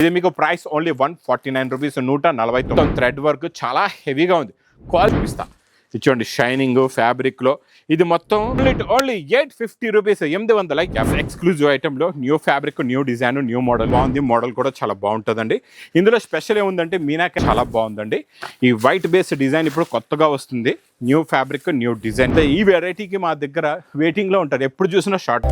ఇది మీకు price only 149 rupees. 149 thread work చాలా హెవీగా ఉంది. క్వాలిటీ ఇస్తా ఇచ్చోండి. షైనింగ్ ఫ్యాబ్రిక్లో ఇది మొత్తం ఓన్లీ 850 రూపీస్. 800 ఎక్స్క్లూజివ్ ఐటెంలో new fabric, new design, new model బాగుంది. మోడల్ కూడా చాలా బాగుంటుందండి. ఇందులో స్పెషల్ ఏముందంటే మీనాక చాలా బాగుందండి. ఈ వైట్ బేస్ డిజైన్ ఇప్పుడు కొత్తగా వస్తుంది. New fabric, new design. ఈ వెరైటీకి మా దగ్గర వెయిటింగ్లో ఉంటారు. ఎప్పుడు చూసినా short.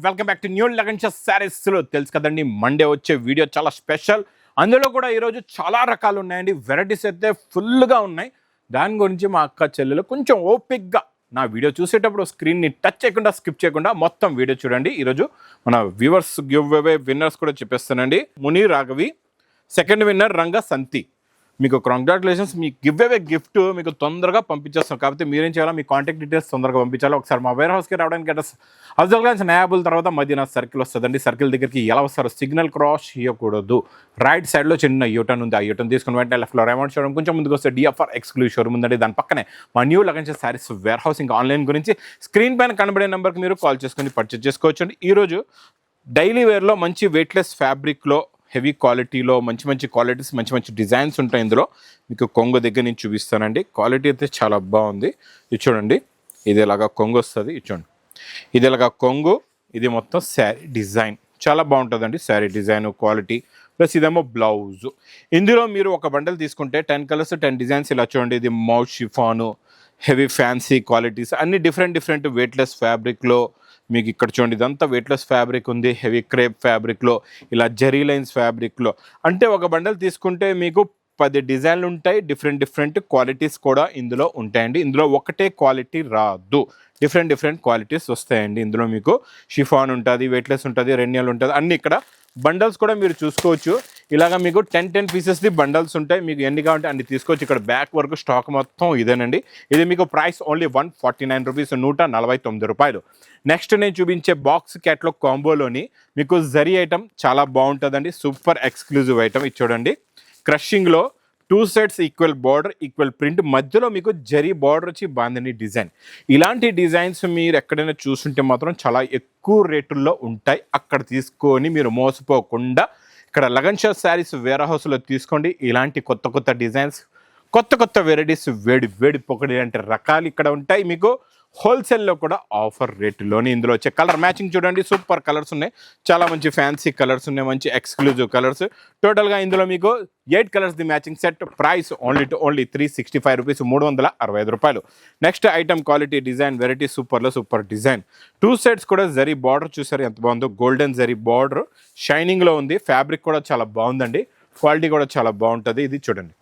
Welcome back to new Lagansha శారీస్లో. తెలుసు కదండి, మండే వచ్చే వీడియో చాలా స్పెషల్. అందులో కూడా ఈరోజు చాలా రకాలు ఉన్నాయండి. వెరైటీస్ అయితే ఫుల్గా ఉన్నాయి. దాని గురించి మా అక్క చెల్లెలు కొంచెం ఓపిక్గా నా వీడియో చూసేటప్పుడు స్క్రీన్ని టచ్ చేయకుండా, స్కిప్ చేయకుండా మొత్తం వీడియో చూడండి. ఈరోజు మన వ్యూవర్స్ గివ్ అవే విన్నర్స్ కూడా చెప్పేస్తానండి. ముని రాఘవి, సెకండ్ విన్నర్ రంగ సంతి. మీకు congratulations. Me give away gift మీకు తొందరగా పంపించేస్తాం. కాబట్టి మీరేం చేయాలో, మీ కాంటాక్ట్ డీటెయిల్స్ తొందరగా పంపించాలి. ఒకసారి మా వేర్ హౌస్కి రావడానికి అడ్రస్ అఫ్జల్గంజ్ నయాబుల్ తర్వాత మదీనా సర్కిల్ వస్తుందండి. సర్కిల్ దగ్గరికి ఎలా వస్తారో సిగ్నల్ క్రాస్ చేయకూడదు. రైట్ సైడ్లో చిన్న యూటర్న్ ఉంది. ఆ యూటర్న్ తీసుకుని వెంటనే లెఫ్ట్లో రేమండ్ షోరూమ్, కొంచెం ముందుకు వస్తే డిఎఫ్ఆర్ ఎక్స్క్లూజివ్ షోరూమ్ ఉందండి. దాని పక్కనే మా new Lagansha sarees warehouse. ఇంకా ఆన్లైన్ గురించి స్క్రీన్ పైన కనబడే నెంబర్కి మీరు కాల్ చేసుకొని పర్చేజ్ చేసుకోవచ్చు అండి. ఈరోజు డైలీ వేర్లో మంచి వెయిట్లెస్ ఫ్యాబ్రిక్లో, హెవీ క్వాలిటీలో మంచి మంచి క్వాలిటీస్, మంచి మంచి డిజైన్స్ ఉంటాయి. ఇందులో మీకు కొంగు దగ్గర నుంచి చూపిస్తానండి. క్వాలిటీ అయితే చాలా బాగుంది. ఇది చూడండి, ఇది ఇలాగా కొంగు వస్తుంది. ఇది చూడండి, ఇది ఇలాగా కొంగు. ఇది మొత్తం శారీ డిజైన్ చాలా బాగుంటుందండి. శారీ డిజైన్ క్వాలిటీ ప్లస్ ఇదేమో బ్లౌజ్. ఇందులో మీరు ఒక బండల్ తీసుకుంటే 10 కలర్స్ 10 డిజైన్స్ ఇలా చూడండి. ఇది mouth chiffon, heavy fancy qualities అన్ని డిఫరెంట్ వెయిట్లెస్ ఫ్యాబ్రిక్లో మీకు ఇక్కడ చూడండి. ఇదంతా వెయిట్లెస్ ఫ్యాబ్రిక్ ఉంది. హెవీ క్రేప్ ఫ్యాబ్రిక్లో, ఇలా జరీ లైన్స్ ఫ్యాబ్రిక్లో. అంటే ఒక బండల్ తీసుకుంటే మీకు 10 డిజైన్లు ఉంటాయి. డిఫరెంట్ క్వాలిటీస్ కూడా ఇందులో ఉంటాయండి. ఇందులో ఒకటే క్వాలిటీ రాదు, డిఫరెంట్ క్వాలిటీస్ వస్తాయండి. ఇందులో మీకు షిఫాన్ ఉంటుంది, వెయిట్లెస్ ఉంటుంది, రెన్యల్ ఉంటుంది, అన్నీ ఇక్కడ బండల్స్ కూడా మీరు చూసుకోవచ్చు. ఇలాగా మీకు 10 పీసెస్ది బండల్స్ ఉంటాయి. మీకు ఎన్ని కావాలంటే అన్ని తీసుకోవచ్చు. ఇక్కడ బ్యాక్ వరకు స్టాక్ మొత్తం ఇదేనండి. ఇది మీకు ప్రైస్ ఓన్లీ 149 రూపీస్. 149 రూపాయలు. నెక్స్ట్ నేను చూపించే బాక్స్ క్యాట్లాగ్ కాంబోలోని మీకు జరీ ఐటమ్ చాలా బాగుంటుందండి. Super exclusive item. ఇది చూడండి, క్రషింగ్లో 2 sets equal border, equal print, మధ్యలో మీకు జరీ బార్డర్ వచ్చి బాందని డిజైన్. ఇలాంటి డిజైన్స్ మీరు ఎక్కడైనా చూస్తుంటే మాత్రం చాలా ఎక్కువ రేటుల్లో ఉంటాయి. అక్కడ తీసుకొని మీరు మోసపోకుండా ఇక్కడ లగన్షా శారీస్ వేర్ హౌస్లో తీసుకోండి. ఇలాంటి కొత్త డిజైన్స్, కొత్త వెరైటీస్, వేడి పొగడి అంటే రకాలు ఇక్కడ ఉంటాయి. మీకు హోల్సేల్లో కూడా ఆఫర్ రేటులోని. ఇందులో వచ్చే కలర్ మ్యాచింగ్ చూడండి, సూపర్ కలర్స్ ఉన్నాయి. చాలా మంచి ఫ్యాన్సీ కలర్స్ ఉన్నాయి, మంచి ఎక్స్క్లూజివ్ కలర్స్. టోటల్గా ఇందులో మీకు 8 కలర్స్ ది matching set. Price only 365 rupees. 365 రూపాయలు. Next item quality design variety super design. 2 sets కూడా జరీ బార్డర్ చూసారు ఎంత బాగుందో. గోల్డెన్ జరీ బార్డర్ షైనింగ్లో ఉంది. ఫ్యాబ్రిక్ కూడా చాలా బాగుందండి. క్వాలిటీ కూడా చాలా బాగుంటుంది. ఇది చూడండి,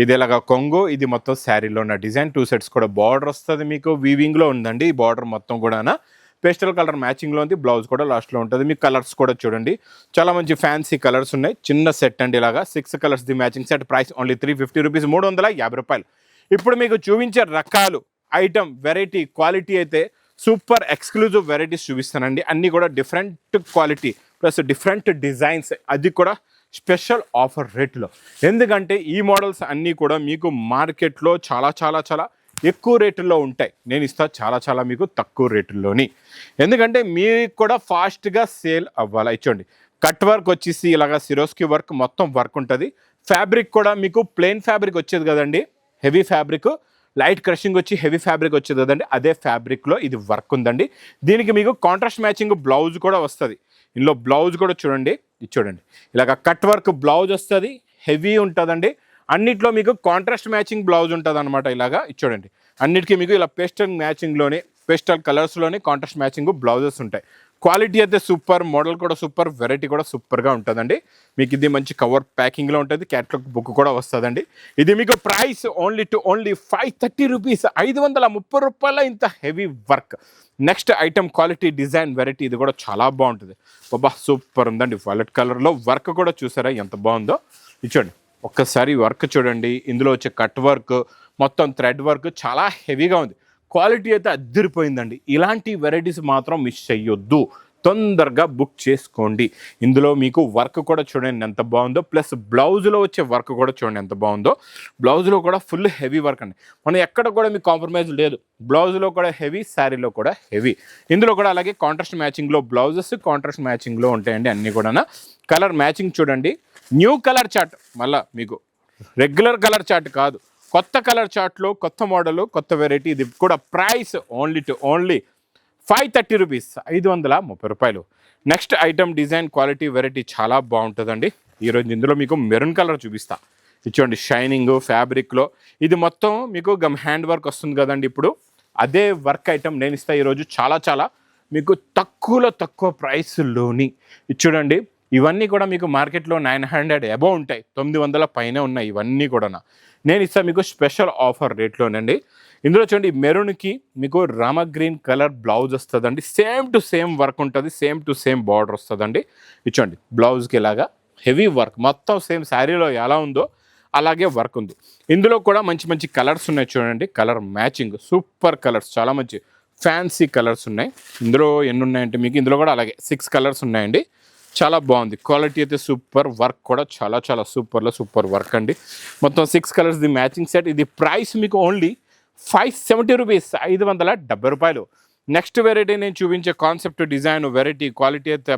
ఇది ఇలాగా కొంగు. ఇది మొత్తం శారీలో ఉన్న డిజైన్. 2 సెట్స్ కూడా బార్డర్ వస్తుంది. మీకు వీవింగ్లో ఉందండి. ఈ బార్డర్ మొత్తం కూడా పేస్టల్ కలర్ మ్యాచింగ్లో ఉంది. బ్లౌజ్ కూడా లాస్ట్లో ఉంటుంది. మీకు కలర్స్ కూడా చూడండి, చాలా మంచి ఫ్యాన్సీ కలర్స్ ఉన్నాయి. చిన్న సెట్ అండి. ఇలాగా 6 కలర్స్ ది matching set. Price only 350 rupees. 350 రూపాయలు. ఇప్పుడు మీకు చూపించే రకాలు, ఐటమ్, వెరైటీ, క్వాలిటీ అయితే సూపర్ ఎక్స్క్లూజివ్ వెరైటీస్ చూపిస్తానండి. అన్నీ కూడా different quality plus different designs, అది కూడా స్పెషల్ ఆఫర్ రేట్లో. ఎందుకంటే ఈ మోడల్స్ అన్నీ కూడా మీకు మార్కెట్లో చాలా ఎక్కువ రేటుల్లో ఉంటాయి. నేను ఇస్తా చాలా మీకు తక్కువ రేటుల్లోని. ఎందుకంటే మీకు కూడా ఫాస్ట్గా సేల్ అవ్వాలి. ఇచ్చోండి, కట్ వర్క్ వచ్చేసి ఇలాగా సిరోస్కి వర్క్, మొత్తం వర్క్ ఉంటుంది. ఫ్యాబ్రిక్ కూడా మీకు ప్లెయిన్ ఫ్యాబ్రిక్ వచ్చేది కదండి, హెవీ ఫ్యాబ్రిక్. లైట్ క్రషింగ్ వచ్చి హెవీ ఫ్యాబ్రిక్ వచ్చేది కదండి, అదే ఫ్యాబ్రిక్లో ఇది వర్క్ ఉందండి. దీనికి మీకు కాంట్రాస్ట్ మ్యాచింగ్ బ్లౌజ్ కూడా వస్తుంది. ఇందులో బ్లౌజ్ కూడా చూడండి, ఇది చూడండి, ఇలాగ కట్ వర్క్ బ్లౌజ్ వస్తుంది. హెవీ ఉంటుందండి. అన్నిట్లో మీకు కాంట్రాస్ట్ మ్యాచింగ్ బ్లౌజ్ ఉంటుంది అనమాట. ఇలాగా ఇది చూడండి, అన్నిటికీ మీకు ఇలా పేస్టల్ మ్యాచింగ్లోనే, పేస్టల్ కలర్స్లోనే కాంట్రాస్ట్ మ్యాచింగ్ బ్లౌజెస్ ఉంటాయి. క్వాలిటీ అయితే సూపర్, మోడల్ కూడా సూపర్, వెరైటీ కూడా సూపర్గా ఉంటుందండి. మీకు ఇది మంచి కవర్ ప్యాకింగ్లో ఉంటుంది. క్యాటలాగ్ బుక్ కూడా వస్తుందండి. ఇది మీకు ప్రైస్ ఓన్లీ 530 రూపీస్. 530 రూపాయల ఇంత heavy work. Next item quality design variety. ఇది కూడా చాలా బాగుంటుంది. బాబా సూపర్ ఉందండి. వైలెట్ కలర్లో వర్క్ కూడా చూసారా ఎంత బాగుందో. ఇచ్చోండి, ఒక్కసారి వర్క్ చూడండి. ఇందులో వచ్చే కట్ వర్క్, మొత్తం థ్రెడ్ వర్క్ చాలా హెవీగా ఉంది. క్వాలిటీ అయితే అద్దరిపోయిందండి. ఇలాంటి వెరైటీస్ మాత్రం మిస్ చెయ్యొద్దు. తొందరగా బుక్ చేసుకోండి. ఇందులో మీకు వర్క్ కూడా చూడండి ఎంత బాగుందో, ప్లస్ బ్లౌజ్లో వచ్చే వర్క్ కూడా చూడండి ఎంత బాగుందో. బ్లౌజ్లో కూడా ఫుల్ హెవీ వర్క్ అండి, మనం ఎక్కడ కూడా మీకు కాంప్రమైజ్ లేదు. బ్లౌజ్లో కూడా హెవీ, శారీలో కూడా హెవీ. ఇందులో కూడా అలాగే కాంట్రాస్ట్ మ్యాచింగ్లో బ్లౌజెస్ కాంట్రాస్ట్ మ్యాచింగ్లో ఉంటాయండి అన్నీ కూడా. కలర్ మ్యాచింగ్ చూడండి, న్యూ కలర్ చార్ట్, మళ్ళీ మీకు రెగ్యులర్ కలర్ చార్ట్ కాదు, కొత్త కలర్ చార్ట్లో కొత్త మోడలు కొత్త వెరైటీ. ఇది కూడా ప్రైస్ ఓన్లీ 530 రూపీస్, 530 రూపాయలు. Next item design quality variety చాలా బాగుంటుందండి. ఈరోజు ఇందులో మీకు మెరూన్ కలర్ చూపిస్తా. ఇచ్చోండి షైనింగ్ ఫ్యాబ్రిక్లో, ఇది మొత్తం మీకు హ్యాండ్ వర్క్ వస్తుంది కదండి. ఇప్పుడు అదే వర్క్ ఐటమ్ నేను ఇస్తా ఈరోజు చాలా మీకు తక్కువ ప్రైస్లోని. చూడండి ఇవన్నీ కూడా మీకు మార్కెట్లో 900 అబౌవ్ ఉంటాయి, 900 పైనే ఉన్నాయి ఇవన్నీ కూడా. నేను ఇస్తా మీకు స్పెషల్ ఆఫర్ రేట్లోనండి. ఇందులో చూడండి మెరూన్కి మీకు రామ గ్రీన్ కలర్ బ్లౌజ్ వస్తుందండి, సేమ్ టు సేమ్ వర్క్ ఉంటుంది, సేమ్ టు సేమ్ బార్డర్ వస్తుందండి. ఇచ్చోండి బ్లౌజ్కి ఇలాగా హెవీ వర్క్, మొత్తం సేమ్ శారీలో ఎలా ఉందో అలాగే వర్క్ ఉంది. ఇందులో కూడా మంచి కలర్స్ ఉన్నాయి చూడండి, కలర్ మ్యాచింగ్ సూపర్ కలర్స్, చాలా మంచి ఫ్యాన్సీ కలర్స్ ఉన్నాయి. ఇందులో ఎన్ని ఉన్నాయంటే మీకు ఇందులో కూడా అలాగే 6 కలర్స్ ఉన్నాయండి. చాలా బాగుంది, క్వాలిటీ అయితే సూపర్, వర్క్ కూడా చాలా సూపర్ వర్క్ అండి. మొత్తం 6 కలర్స్ ది మ్యాచింగ్ సెట్. ఇది ప్రైస్ మీకు ఓన్లీ 570 రూపీస్, 570 రూపాయలు. నెక్స్ట్ వెరైటీ నేను చూపించే కాన్సెప్ట్ డిజైన్ వెరైటీ క్వాలిటీ అయితే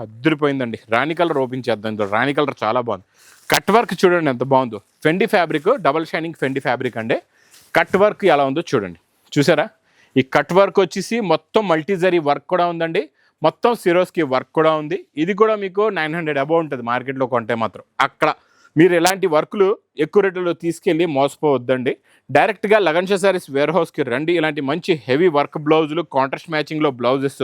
అద్దరిపోయిందండి. రాణి కలర్ ఓపెన్ చేద్దాం. ఇందులో రాణి కలర్ చాలా బాగుంది. కట్ వర్క్ చూడండి ఎంత బాగుందో, Fendi fabric, double shining Fendi fabric అండి. కట్ వర్క్ ఎలా ఉందో చూడండి, చూసారా? ఈ కట్ వర్క్ వచ్చేసి మొత్తం మల్టీజరీ వర్క్ కూడా ఉందండి, మొత్తం సిరోస్కి వర్క్ కూడా ఉంది. ఇది కూడా మీకు 900 అబౌవ్ ఉంటుంది మార్కెట్లో కొంటే మాత్రం. అక్కడ మీరు ఎలాంటి వర్కులు ఎక్కువ రేట్లలో తీసుకెళ్ళి మోసపోవద్దండి. డైరెక్ట్గా లగన్ శారీస్ వేర్ హౌస్కి రండి. ఇలాంటి మంచి హెవీ వర్క్ బ్లౌజులు, కాంట్రాస్ట్ మ్యాచింగ్లో బ్లౌజెస్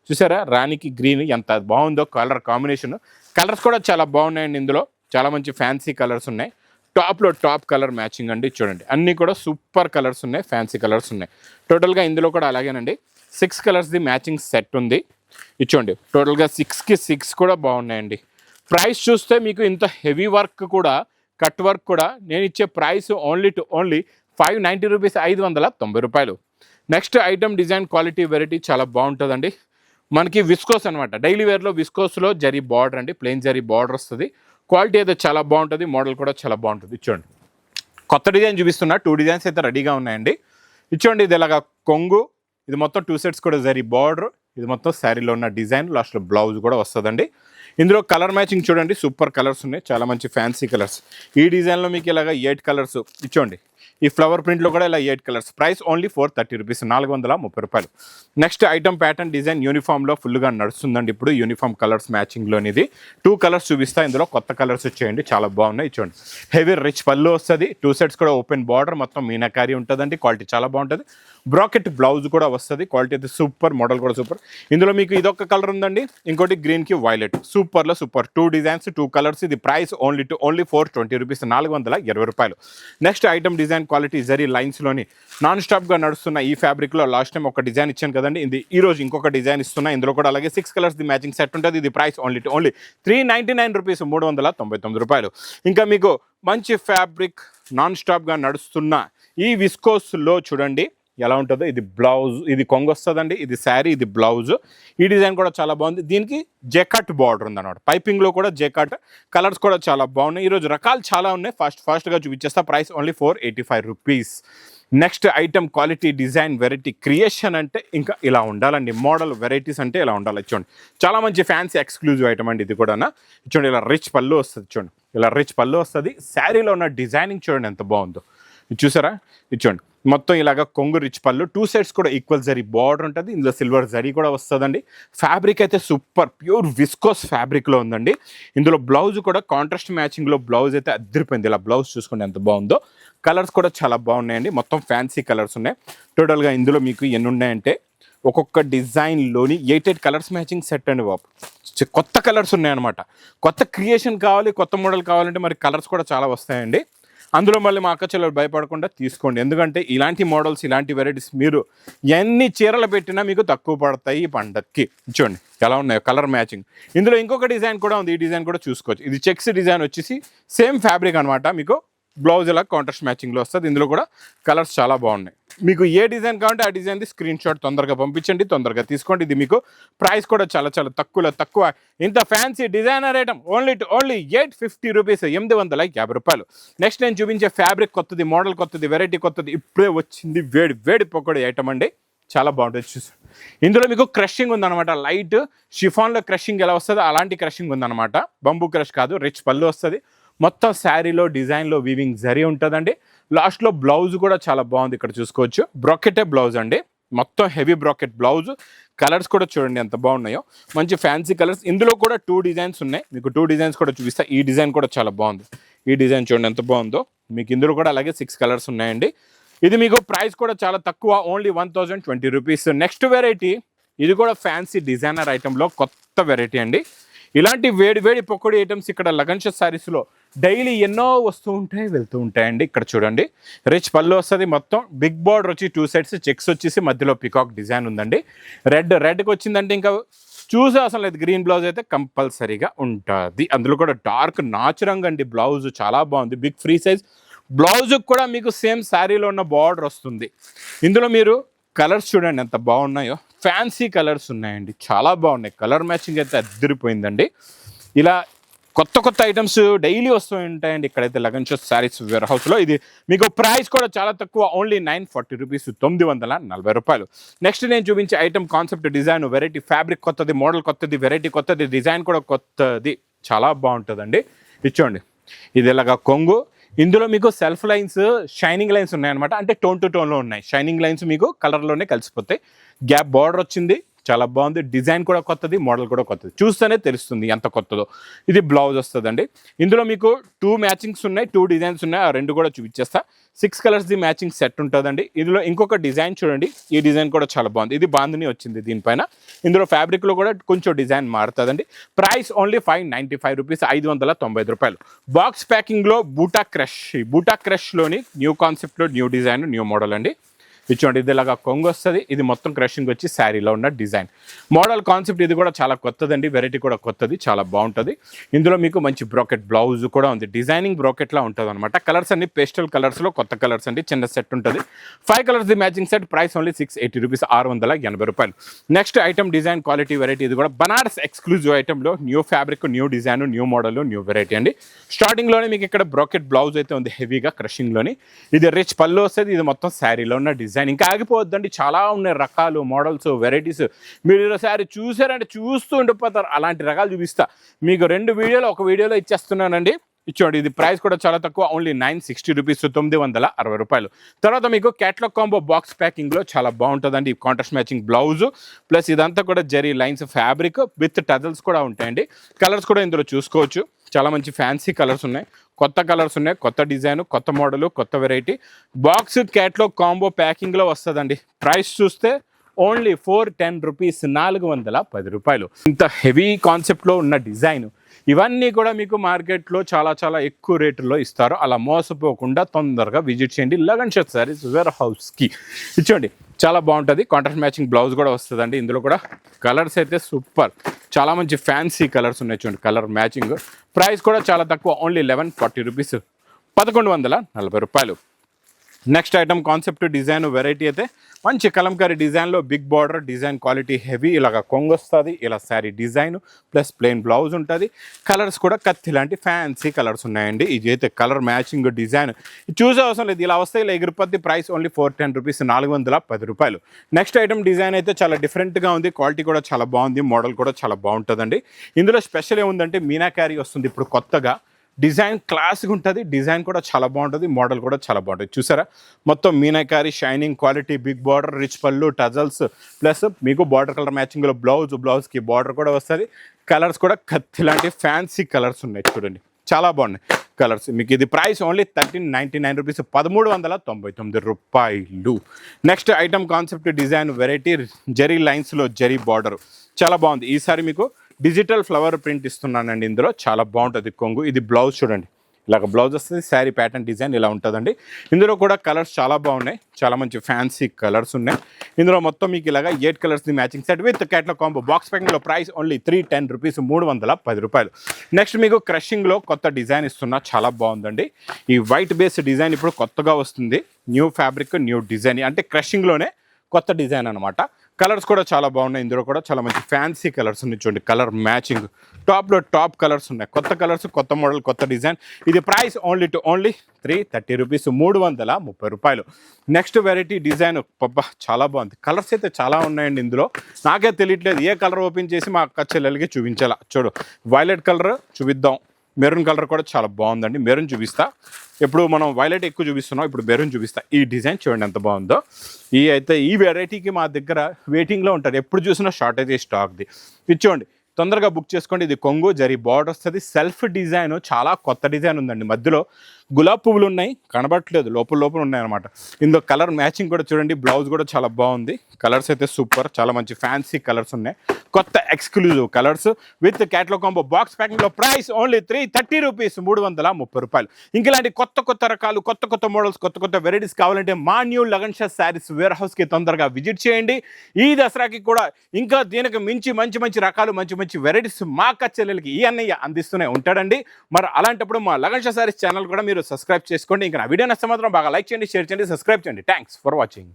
చూసారా? రాణికి గ్రీన్ ఎంత బాగుందో కలర్ కాంబినేషన్. కలర్స్ కూడా చాలా బాగున్నాయండి. ఇందులో చాలా మంచి ఫ్యాన్సీ కలర్స్ ఉన్నాయి. టాప్ కలర్ మ్యాచింగ్ అండి. చూడండి అన్నీ కూడా సూపర్ కలర్స్ ఉన్నాయి, ఫ్యాన్సీ కలర్స్ ఉన్నాయి. టోటల్గా ఇందులో కూడా అలాగేనండి 6 కలర్స్ది మ్యాచింగ్ సెట్ ఉంది. ఇచ్చోండి టోటల్గా 6కి 6 కూడా బాగున్నాయండి. ప్రైస్ చూస్తే మీకు ఇంత హెవీ వర్క్ కూడా, కట్ వర్క్ కూడా నేను ఇచ్చే ప్రైస్ ఓన్లీ 590 రూపీస్, 590 రూపాయలు. Next item design quality variety చాలా బాగుంటుందండి. మనకి విస్కోస్ అనమాట, డైలీ వేర్లో విస్కోస్లో జరీ బార్డర్ అండి, ప్లెయిన్ జరీ బార్డర్ వస్తుంది. క్వాలిటీ అయితే చాలా బాగుంటుంది, మోడల్ కూడా చాలా బాగుంటుంది. ఇచ్చోండి కొత్త డిజైన్ చూపిస్తున్నా, 2 డిజైన్స్ అయితే రెడీగా ఉన్నాయండి. ఇచ్చోండి ఇది ఇలాగా కొంగు, ఇది మొత్తం 2 సెట్స్ కూడా జరీ బార్డర్, ఇది మొత్తం శారీలో ఉన్న డిజైన్, లాస్ట్లో బ్లౌజ్ కూడా వస్తుందండి. ఇందులో కలర్ మ్యాచింగ్ చూడండి సూపర్ కలర్స్ ఉన్నాయి, చాలా మంచి ఫ్యాన్సీ కలర్స్. ఈ డిజైన్లో మీకు ఇలాగ 8 కలర్స్ ఇచ్చోండి. ఈ ఫ్లవర్ ప్రింట్లో కూడా ఇలా 8 కలర్స్. ప్రైస్ ఓన్లీ 430 రూపీస్, 430 రూపాయలు. నెక్స్ట్ ఐటమ్ ప్యాటర్న్ డిజైన్ యూనిఫామ్లో ఫుల్గా నడుస్తుందండి ఇప్పుడు. యూనిఫామ్ కలర్స్ మ్యాచింగ్లోనిది 2 కలర్స్ చూపిస్తా. ఇందులో కొత్త కలర్స్ వచ్చేయండి, చాలా బాగున్నాయి. చూడండి హెవీ రిచ్ పళ్ళు వస్తుంది, 2 సెట్స్ కూడా ఓపెన్ బార్డర్, మొత్తం మీనాకారి ఉంటుందండి. క్వాలిటీ చాలా బాగుంటుంది. బ్రాకెట్ బ్లౌజ్ కూడా వస్తుంది, క్వాలిటీ అయితే సూపర్, మోడల్ కూడా సూపర్. ఇందులో మీకు ఇదొక కలర్ ఉందండి, ఇంకోటి గ్రీన్కి వైలెట్, సూపర్లో సూపర్. 2 designs 2 colours. ఇది ప్రైస్ ఓన్లీ 420 రూపీస్, 420 రూపాయలు. Next item design quality zari లైన్స్లోని నాన్ స్టాప్గా నడుస్తున్న ఈ ఫ్యాబ్రిక్లో లాస్ట్ టైం ఒక డిజైన్ ఇచ్చాను కదండి, ఇది ఈరోజు ఇంకొక డిజైన్ ఇస్తున్నా. ఇందులో కూడా అలాగే 6 కలర్స్ ది మ్యాచింగ్ సెట్ ఉంటుంది. ఇది ప్రైస్ ఓన్లీ 399 రూపీస్, 399 రూపాయలు. ఇంకా మీకు మంచి ఫ్యాబ్రిక్ నాన్ స్టాప్గా నడుస్తున్న ఈ విస్కోస్లో చూడండి ఎలా ఉంటుందో. ఇది బ్లౌజ్, ఇది కొంగు వస్తుందండి, ఇది శారీ, ఇది బ్లౌజ్. ఈ డిజైన్ కూడా చాలా బాగుంది. దీనికి జెకట్ బార్డర్ ఉందన్నమాట, పైపింగ్లో కూడా జెకట్. కలర్స్ కూడా చాలా బాగున్నాయి. ఈరోజు రకాలు చాలా ఉన్నాయి, ఫాస్ట్గా చూపించేస్తా. Price only 485 rupees. Next item quality design variety creation అంటే ఇంకా ఇలా ఉండాలండి. మోడల్ వెరైటీస్ అంటే ఇలా ఉండాలి. చూడండి చాలా మంచి ఫ్యాన్సీ ఎక్స్క్లూజివ్ ఐటమ్ అండి ఇది కూడా. చూడండి ఇలా రిచ్ పళ్ళు వస్తుంది, చూడండి ఇలా రిచ్ పళ్ళు వస్తుంది. శారీలో ఉన్న డిజైనింగ్ చూడండి ఎంత బాగుందో, ఇది చూసారా? ఇది చూడండి మొత్తం ఇలాగ కొంగు రిచ్ పళ్ళు, 2 సెట్స్ కూడా ఈక్వల్ జరీ బార్డర్ ఉంటుంది. ఇందులో సిల్వర్ జరీ కూడా వస్తుందండి. ఫ్యాబ్రిక్ అయితే సూపర్ ప్యూర్ విస్కోస్ ఫ్యాబ్రిక్లో ఉందండి. ఇందులో బ్లౌజ్ కూడా కాంట్రాస్ట్ మ్యాచింగ్లో బ్లౌజ్ అయితే అద్దరిపోయింది. ఇలా బ్లౌజ్ చూసుకోండి ఎంత బాగుందో. కలర్స్ కూడా చాలా బాగున్నాయండి, మొత్తం ఫ్యాన్సీ కలర్స్ ఉన్నాయి. టోటల్గా ఇందులో మీకు ఎన్ని ఉన్నాయంటే ఒక్కొక్క డిజైన్లోని 8 కలర్స్ మ్యాచింగ్ సెట్ అండి బాబు. కొత్త కలర్స్ ఉన్నాయన్నమాట. కొత్త క్రియేషన్ కావాలి, కొత్త మోడల్ కావాలంటే మరి కలర్స్ కూడా చాలా వస్తాయండి. అందులో మళ్ళీ మా అక్క చెల్లెలు భయపడకుండా తీసుకోండి, ఎందుకంటే ఇలాంటి మోడల్స్, ఇలాంటి వెరైటీస్ మీరు ఎన్ని చీరలు పెట్టినా మీకు తక్కువ పడతాయి ఈ పండక్కి. చూడండి ఎలా ఉన్నాయో కలర్ మ్యాచింగ్. ఇందులో ఇంకొక డిజైన్ కూడా ఉంది, ఈ డిజైన్ కూడా చూసుకోవచ్చు. ఇది చెక్స్ డిజైన్ వచ్చేసి సేమ్ ఫ్యాబ్రిక్ అనమాట. మీకు బ్లౌజ్ ఇలా కాంట్రాస్ట్ మ్యాచింగ్లో వస్తుంది. ఇందులో కూడా కలర్స్ చాలా బాగున్నాయి. మీకు ఏ డిజైన్ కావాలంటే ఆ డిజైన్ది స్క్రీన్ షాట్ తొందరగా పంపించండి, తొందరగా తీసుకోండి. ఇది మీకు ప్రైస్ కూడా చాలా చాలా తక్కువ. ఇంత fancy designer item only 850 rupees, 850 రూపాయలు. నెక్స్ట్ నేను చూపించే ఫ్యాబ్రిక్ కొత్తది, మోడల్ కొత్తది, వెరైటీ కొత్తది, ఇప్పుడే వచ్చింది. వేడి పకోడీ ఐటమ్ అండి, చాలా బాగుంటుంది. చూసి ఇందులో మీకు క్రషింగ్ ఉందన్నమాట. లైట్ షిఫాన్లో క్రషింగ్ ఎలా వస్తుందో అలాంటి క్రషింగ్ ఉందన్నమాట. బంబూ క్రష్ కాదు, రిచ్ పళ్ళు వస్తుంది. మొత్తం శారీలో డిజైన్లో వీవింగ్ జరీ ఉంటుందండి. లాస్ట్లో బ్లౌజ్ కూడా చాలా బాగుంది, ఇక్కడ చూసుకోవచ్చు. బ్రాకెటే బ్లౌజ్ అండి, మొత్తం హెవీ బ్రాకెట్ బ్లౌజ్. కలర్స్ కూడా చూడండి ఎంత బాగున్నాయో, మంచి ఫ్యాన్సీ కలర్స్. ఇందులో కూడా 2 డిజైన్స్ ఉన్నాయి, మీకు 2 డిజైన్స్ కూడా చూపిస్తా. ఈ డిజైన్ కూడా చాలా బాగుంది, ఈ డిజైన్ చూడండి ఎంత బాగుందో. మీకు ఇందులో కూడా అలాగే 6 కలర్స్ ఉన్నాయండి. ఇది మీకు ప్రైస్ కూడా చాలా తక్కువ, ఓన్లీ 1020 రూపీస్. నెక్స్ట్ వెరైటీ, ఇది కూడా ఫ్యాన్సీ డిజైనర్ ఐటెంలో కొత్త వెరైటీ అండి. ఇలాంటి వేడి పకోడీ ఐటమ్స్ ఇక్కడ లగన్ష శారీస్లో డైలీ ఎన్నో వస్తూ ఉంటాయి, వెళ్తూ ఉంటాయండి. ఇక్కడ చూడండి, రిచ్ పళ్ళు వస్తుంది. మొత్తం బిగ్ బార్డర్ వచ్చి 2 సైడ్స్ చెక్స్ వచ్చేసి మధ్యలో పికాక్ డిజైన్ ఉందండి. రెడ్కి వచ్చిందంటే ఇంకా చూసే అసలు లేదు. గ్రీన్ బ్లౌజ్ అయితే కంపల్సరీగా ఉంటుంది. అందులో కూడా డార్క్ నాచురంగా అండి బ్లౌజ్, చాలా బాగుంది. బిగ్ ఫ్రీ సైజ్ బ్లౌజ్కి కూడా మీకు సేమ్ శారీలో ఉన్న బార్డర్ వస్తుంది. ఇందులో మీరు కలర్స్ చూడండి ఎంత బాగున్నాయో, ఫ్యాన్సీ కలర్స్ ఉన్నాయండి, చాలా బాగున్నాయి. కలర్ మ్యాచింగ్ అయితే అద్దరిపోయిందండి. ఇలా కొత్త ఐటమ్స్ డైలీ వస్తూ ఉంటాయండి ఇక్కడైతే లగన్ష శారీస్ వేర్ హౌస్లో. ఇది మీకు ప్రైస్ కూడా చాలా తక్కువ, ఓన్లీ 940 రూపీస్, 940 రూపాయలు. నెక్స్ట్ నేను చూపించే item concept, design, variety, fabric కొత్తది, మోడల్ కొత్తది, వెరైటీ కొత్తది, డిజైన్ కూడా కొత్తది, చాలా బాగుంటుందండి. ఇచ్చోండి, ఇది ఇలాగా కొంగు. ఇందులో మీకు సెల్ఫ్ లైన్స్, షైనింగ్ లైన్స్ ఉన్నాయన్నమాట. అంటే టోన్ టు టోన్లో ఉన్నాయి. షైనింగ్ లైన్స్ మీకు కలర్లోనే కలిసిపోతాయి. గ్యాప్ బార్డర్ వచ్చింది, చాలా బాగుంది. డిజైన్ కూడా కొత్తది, మోడల్ కూడా కొత్తది, చూస్తేనే తెలుస్తుంది ఎంత కొత్తదో. ఇది బ్లౌజ్ వస్తుందండి. ఇందులో మీకు 2 మ్యాచింగ్స్ ఉన్నాయి, 2 డిజైన్స్ ఉన్నాయి. ఆ 2 కూడా చూపించేస్తా. 6 కలర్స్ది మ్యాచింగ్ సెట్ ఉంటుందండి. ఇందులో ఇంకొక డిజైన్ చూడండి, ఈ డిజైన్ కూడా చాలా బాగుంది. ఇది బాందిని వచ్చింది దీనిపైన. ఇందులో ఫ్యాబ్రిక్లో కూడా కొంచెం డిజైన్ మారుతుందండి. ప్రైస్ ఓన్లీ 595 రూపీస్, 595 రూపాయలు. బాక్స్ ప్యాకింగ్లో బూటా క్రష్లోని న్యూ కాన్సెప్ట్లో న్యూ డిజైన్, న్యూ మోడల్ అండి. ఇచ్చోండి, ఇది ఇలాగా కొంగు వస్తుంది. ఇది మొత్తం క్రషింగ్ వచ్చి శారీలో ఉన్న డిజైన్, మోడల్ కాన్సెప్ట్. ఇది కూడా చాలా కొత్తదండి, వెరైటీ కూడా కొత్తది, చాలా బాగుంటుంది. ఇందులో మీకు మంచి బ్రాకెట్ బ్లౌజ్ కూడా ఉంది, డిజైనింగ్ బ్రాకెట్లా ఉంటుంది అనమాట. కలర్స్ అన్ని పేస్టల్ కలర్స్లో కొత్త కలర్స్ అండి. చిన్న సెట్ ఉంటుంది, 5 కలర్స్ ది matching set. Price only 680 rupees, 680 రూపాయలు. Next item design quality variety. ఇది కూడా బనారస్ ఎక్స్క్లూజివ్ ఐటెంలో new fabric, new design, new model, new variety అండి. స్టార్టింగ్లోనే మీకు ఇక్కడ బ్రాకెట్ బ్లౌజ్ అయితే ఉంది హెవీగా క్రషింగ్లోని. ఇది రిచ్ పళ్ళు వస్తుంది. ఇది మొత్తం శారీలో ఉన్న డిజైన్. ఇంకా ఆగిపోవద్దండి, చాలా ఉన్నాయి రకాలు, మోడల్స్, వెరైటీస్. మీరు ఈసారి చూసారంటే చూస్తూ ఉండిపోతారు. అలాంటి రకాలు చూపిస్తా మీకు. 2 వీడియోలు ఒక వీడియోలో ఇచ్చేస్తున్నానండి. ఇచ్చోండి, ఇది ప్రైస్ కూడా చాలా తక్కువ, ఓన్లీ 960 రూపీస్, 960 రూపాయలు. తర్వాత మీకు క్యాట్లాగ్ కాంబో బాక్స్ ప్యాకింగ్లో చాలా బాగుంటుందండి. కాంట్రాస్ట్ మ్యాచింగ్ బ్లౌజ్ ప్లస్ ఇదంతా కూడా zari lines fabric with tassels కూడా ఉంటాయండి. కలర్స్ కూడా ఇందులో చూసుకోవచ్చు, చాలా మంచి ఫ్యాన్సీ కలర్స్ ఉన్నాయి, కొత్త కలర్స్ ఉన్నాయి, కొత్త డిజైన్, కొత్త మోడల్, కొత్త వెరైటీ. బాక్స్ క్యాట్లాగ్ కాంబో ప్యాకింగ్లో వస్తుందండి. ప్రైస్ చూస్తే ఓన్లీ 410 రూపీస్, 410 రూపాయలు. ఇంత హెవీ కాన్సెప్ట్లో ఉన్న డిజైన్ ఇవన్నీ కూడా మీకు మార్కెట్లో చాలా చాలా ఎక్కువ రేటులో ఇస్తారు. అలా మోసపోకుండా తొందరగా విజిట్ చేయండి లగన్ష శారీస్ వేర్ హౌస్కి. ఇచ్చోండి, చాలా బాగుంటుంది. కాంట్రాస్ట్ మ్యాచింగ్ బ్లౌజ్ కూడా వస్తుందండి. ఇందులో కూడా కలర్స్ అయితే సూపర్, చాలా మంచి ఫ్యాన్సీ కలర్స్ ఉన్నాయి చూడండి, కలర్ మ్యాచింగ్. ప్రైస్ కూడా చాలా తక్కువ, ఓన్లీ 1140 రూపీస్, 1140 రూపాయలు. Next item concept design variety అయితే మంచి కలంకారీ డిజైన్లో big border design, quality heavy, ఇలాగ కొంగు వస్తుంది, ఇలా saree design plus plain blouse ఉంటుంది. కలర్స్ కూడా కత్తి లాంటి ఫ్యాన్సీ కలర్స్ ఉన్నాయండి. ఇది అయితే కలర్ మ్యాచింగ్ డిజైన్ చూసే అవసరం లేదు, ఇలా వస్తే ఇలా ఎగిరిపోద్ది. ప్రైస్ ఓన్లీ 410 రూపీస్, 410 రూపాయలు. నెక్స్ట్ ఐటమ్ డిజైన్ అయితే చాలా డిఫరెంట్గా ఉంది, క్వాలిటీ కూడా చాలా బాగుంది, మోడల్ కూడా చాలా బాగుంటుందండి. ఇందులో స్పెషల్ ఏముందంటే మీనాకారీ వస్తుంది ఇప్పుడు కొత్తగా. డిజైన్ క్లాస్గా ఉంటుంది, డిజైన్ కూడా చాలా బాగుంటుంది, మోడల్ కూడా చాలా బాగుంటుంది. చూసారా, మొత్తం meenakari, shining quality, big border, rich పళ్ళు, టజల్స్ ప్లస్ మీకు బార్డర్ కలర్ మ్యాచింగ్లో బ్లౌజ్కి బార్డర్ కూడా వస్తుంది. కలర్స్ కూడా కత్తి లాంటి ఫ్యాన్సీ కలర్స్ ఉన్నాయి చూడండి, చాలా బాగున్నాయి కలర్స్. మీకు ఇది ప్రైస్ ఓన్లీ 1399 రూపీస్, 1399 రూపాయలు. Next item concept design variety, zari లైన్స్లో జరీ బార్డర్ చాలా బాగుంది. ఈసారి మీకు డిజిటల్ ఫ్లవర్ ప్రింట్ ఇస్తున్నానండి. ఇందులో చాలా బాగుంటుంది కొంగు. ఇది బ్లౌజ్ చూడండి ఇలాగ బ్లౌజ్ వస్తుంది, శారీ ప్యాటర్న్ డిజైన్ ఇలా ఉంటుందండి. ఇందులో కూడా కలర్స్ చాలా బాగున్నాయి, చాలా మంచి ఫ్యాన్సీ కలర్స్ ఉన్నాయి. ఇందులో మొత్తం మీకు ఇలాగ 8 కలర్స్ది matching set with catalogue combo. Box ప్యాకింగ్లో ప్రైస్ ఓన్లీ 310 రూపీస్, 310 రూపాయలు. నెక్స్ట్ మీకు క్రషింగ్లో కొత్త డిజైన్ ఇస్తున్నా, చాలా బాగుందండి. ఈ వైట్ బేస్ డిజైన్ ఇప్పుడు కొత్తగా వస్తుంది, న్యూ ఫ్యాబ్రిక్ న్యూ డిజైన్, అంటే క్రషింగ్లోనే కొత్త డిజైన్ అనమాట. కలర్స్ కూడా చాలా బాగున్నాయి. ఇందులో కూడా చాలా మంచి ఫ్యాన్సీ కలర్స్ ఉన్నాయి చూడండి, కలర్ మ్యాచింగ్. టాప్లో టాప్ కలర్స్ ఉన్నాయి, కొత్త కలర్స్, కొత్త మోడల్, కొత్త డిజైన్. ఇది ప్రైస్ ఓన్లీ 330 రూపీస్, 330 రూపాయలు. నెక్స్ట్ వెరైటీ డిజైన్ పబ్బా చాలా బాగుంది. కలర్స్ అయితే చాలా ఉన్నాయండి ఇందులో, నాకే తెలియట్లేదు ఏ కలర్ ఓపెన్ చేసి మా అక్క చెల్లెలకి చూపించాలా. చూడు, వైలెట్ కలర్ చూపిద్దాం, మెరూన్ కలర్ కూడా చాలా బాగుందండి. మెరూన్ చూపిస్తా, ఎప్పుడు మనం వైలెట్ ఎక్కువ చూపిస్తున్నాం, ఇప్పుడు మెరూన్ చూపిస్తా. ఈ డిజైన్ చూడండి ఎంత బాగుందో. ఈ వెరైటీకి మా దగ్గర వెయిటింగ్లో ఉంటారు, ఎప్పుడు చూసినా షార్టేజ్ స్టాక్ది. ఇది చూడండి, తొందరగా బుక్ చేసుకోండి. ఇది కొంగు జరీ బార్డర్ వస్తుంది, సెల్ఫ్ డిజైన్, చాలా కొత్త డిజైన్ ఉందండి. మధ్యలో గులాబ్ పువ్వులు ఉన్నాయి, కనబడట్లేదు, లోపల ఉన్నాయి అనమాట. ఇందులో కలర్ మ్యాచింగ్ కూడా చూడండి, బ్లౌజ్ కూడా చాలా బాగుంది. కలర్స్ అయితే సూపర్, చాలా మంచి ఫ్యాన్సీ కలర్స్ ఉన్నాయి, కొత్త exclusive colours with catalogue combo. Box ప్యాకింగ్లో ప్రైస్ ఓన్లీ 330 రూపీస్, 330 రూపాయలు. ఇంకెలాంటి కొత్త రకాలు, కొత్త మోడల్స్, కొత్త వెరైటీస్ కావాలంటే మా న్యూ లగన్ షా శారీస్ వేర్ హౌస్కి తొందరగా విజిట్ చేయండి. ఈ దసరాకి కూడా ఇంకా దీనికి మించి మంచి రకాలు, మంచి వెరైటీస్ మా అక్క చెల్లెలకి ఈ అన్నయ్య అందిస్తూనే ఉంటాడండి. మరి అలాంటప్పుడు మా లగన్ షా శారీస్ ఛానల్ కూడా మీరు సబ్స్క్రైబ్ చేసుకోండి. ఇంకా నా వీడియో నచ్చితే మాత్రం బాగా లైక్ చేయండి, షేర్ చేయండి, సబ్స్క్రైబ్ చేయండి. Thanks for watching.